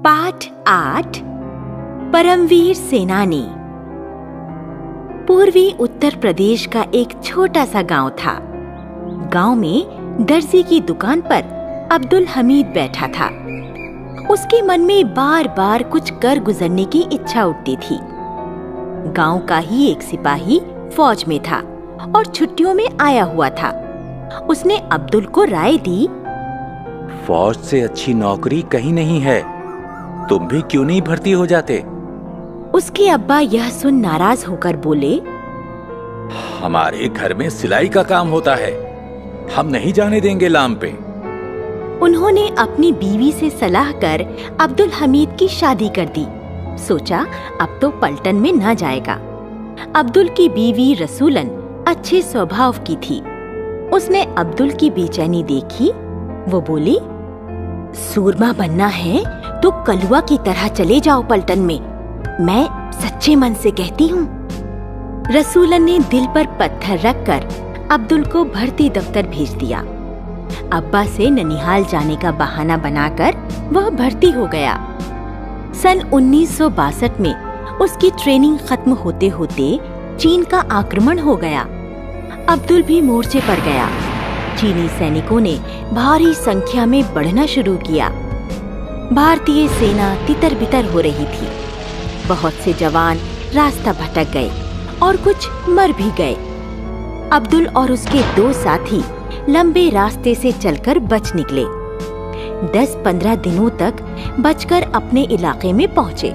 पाठ 8 परमवीर सेनानी। पूर्वी उत्तर प्रदेश का एक छोटा सा गांव था। गांव में दर्जी की दुकान पर अब्दुल हमीद बैठा था। उसके मन में बार बार कुछ कर गुजरने की इच्छा उठती थी। गांव का ही एक सिपाही फौज में था और छुट्टियों में आया हुआ था। उसने अब्दुल को राय दी, फौज से अच्छी नौकरी कहीं नहीं है, तुम भी क्यों नहीं भर्ती हो जाते? उसके अब्बा यह सुन नाराज होकर बोले, हमारे घर में सिलाई का काम होता है, हम नहीं जाने देंगे लाम पे। उन्होंने अपनी बीवी से सलाह कर अब्दुल हमीद की शादी कर दी। सोचा अब तो पलटन में न जाएगा। अब्दुल की बीवी रसूलन अच्छे स्वभाव की थी। उसने अब्दुल की बेचैनी देखी। वो बोली, सूरमा बनना है तो कलुआ की तरह चले जाओ पलटन में, मैं सच्चे मन से कहती हूँ। रसूलन ने दिल पर पत्थर रखकर अब्दुल को भर्ती दफ्तर भेज दिया। अब्बा से ननिहाल जाने का बहाना बनाकर वह भर्ती हो गया। सन 1962 में उसकी ट्रेनिंग खत्म होते होते चीन का आक्रमण हो गया। अब्दुल भी मोर्चे पर गया। चीनी सैनिकों ने भारी संख्या में बढ़ना शुरू किया। भारतीय सेना तितर-बितर हो रही थी। बहुत से जवान रास्ता भटक गए और कुछ मर भी गए। अब्दुल और उसके 2 साथी लंबे रास्ते से चलकर बच निकले। 10-15 दिनों तक बचकर अपने इलाके में पहुंचे।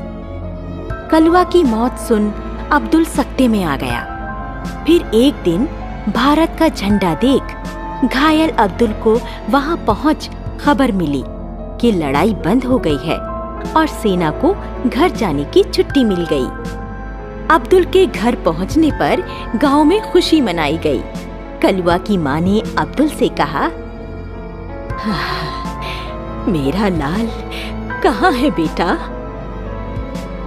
कलुआ की मौत सुन अब्दुल सकते में आ गया। फिर एक दिन भारत का झंडा देख घायल अब्दुल को वहां पहुंच खबर मिली कि लड़ाई बंद हो गई है और सेना को घर जाने की छुट्टी मिल गई। अब्दुल के घर पहुंचने पर गांव में खुशी मनाई गई। कलुआ की मां ने अब्दुल से कहा, मेरा लाल कहाँ है बेटा?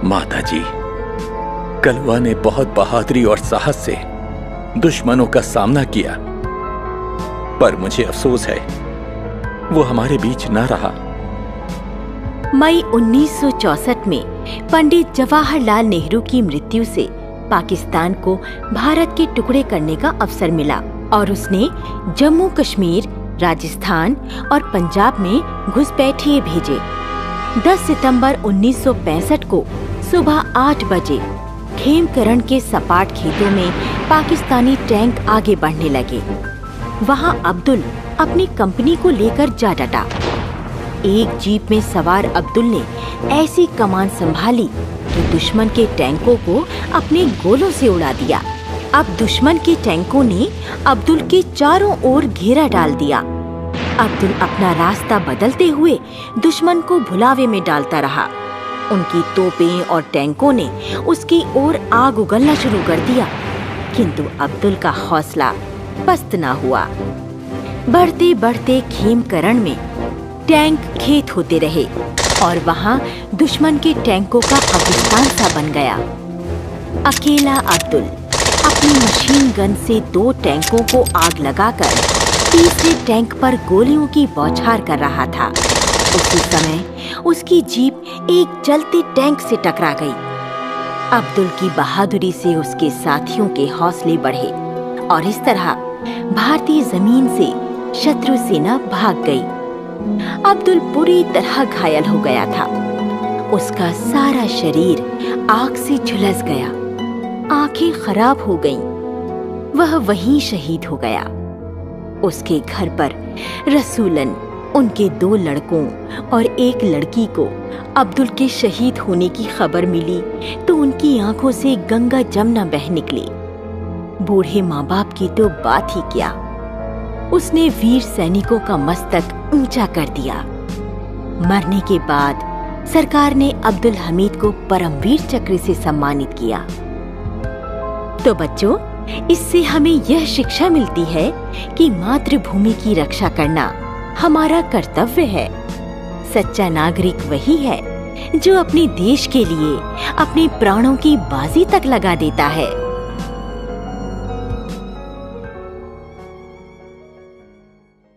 माताजी, कलुआ ने बहुत बहादुरी और साहस से दुश्मनों का सामना किया, पर मुझे अफसोस है वो हमारे बीच न रहा। मई 1964 में पंडित जवाहरलाल नेहरू की मृत्यु से पाकिस्तान को भारत के टुकड़े करने का अवसर मिला और उसने जम्मू कश्मीर, राजस्थान और पंजाब में घुसपैठिए भेजे। 10 सितंबर 1965 को सुबह 8 बजे खेमकरण के सपाट खेतों में पाकिस्तानी टैंक आगे बढ़ने लगे। वहां अब्दुल अपनी कंपनी को लेकर जा डटा। एक जीप में सवार अब्दुल ने ऐसी कमान संभाली कि दुश्मन के टैंकों को अपने गोलों से उड़ा दिया। अब दुश्मन के टैंकों ने अब्दुल के चारों ओर घेरा डाल दिया। अब्दुल अपना रास्ता बदलते हुए दुश्मन को भुलावे में डालता रहा। उनकी तोपें और टैंकों ने उसकी ओर आग उगलना शुरू कर दिया, किंतु अब्दुल का हौसला पस्त न हुआ। बढ़ते बढ़ते खेमकरण में टैंक खेत होते रहे और वहां दुश्मन के टैंकों का कब्रिस्तान सा बन गया। अकेला अब्दुल अपनी मशीन गन से 2 टैंकों को आग लगाकर तीसरे टैंक पर गोलियों की बौछार कर रहा था। उसी समय उसकी जीप एक चलते टैंक से टकरा गई। अब्दुल की बहादुरी से उसके साथियों के हौसले बढ़े और इस तरह भारतीय जमीन से शत्रु सेना भाग गई। अब्दुल बुरी तरह घायल हो गया था। उसका सारा शरीर आग से झुलस गया, आंखें खराब हो गईं। वह वहीं शहीद हो गया। उसके घर पर रसूलन, उनके 2 लड़कों और 1 लड़की को अब्दुल के शहीद होने की खबर मिली तो उनकी आंखों से गंगा जमुना बह निकली। बूढ़े माँ बाप की तो बात ही क्या, उसने वीर सैनिकों का मस्तक ऊंचा कर दिया। मरने के बाद सरकार ने अब्दुल हमीद को परमवीर चक्र से सम्मानित किया। तो बच्चों, इससे हमें यह शिक्षा मिलती है कि मातृभूमि की रक्षा करना हमारा कर्तव्य है। सच्चा नागरिक वही है जो अपने देश के लिए अपने प्राणों की बाजी तक लगा देता है।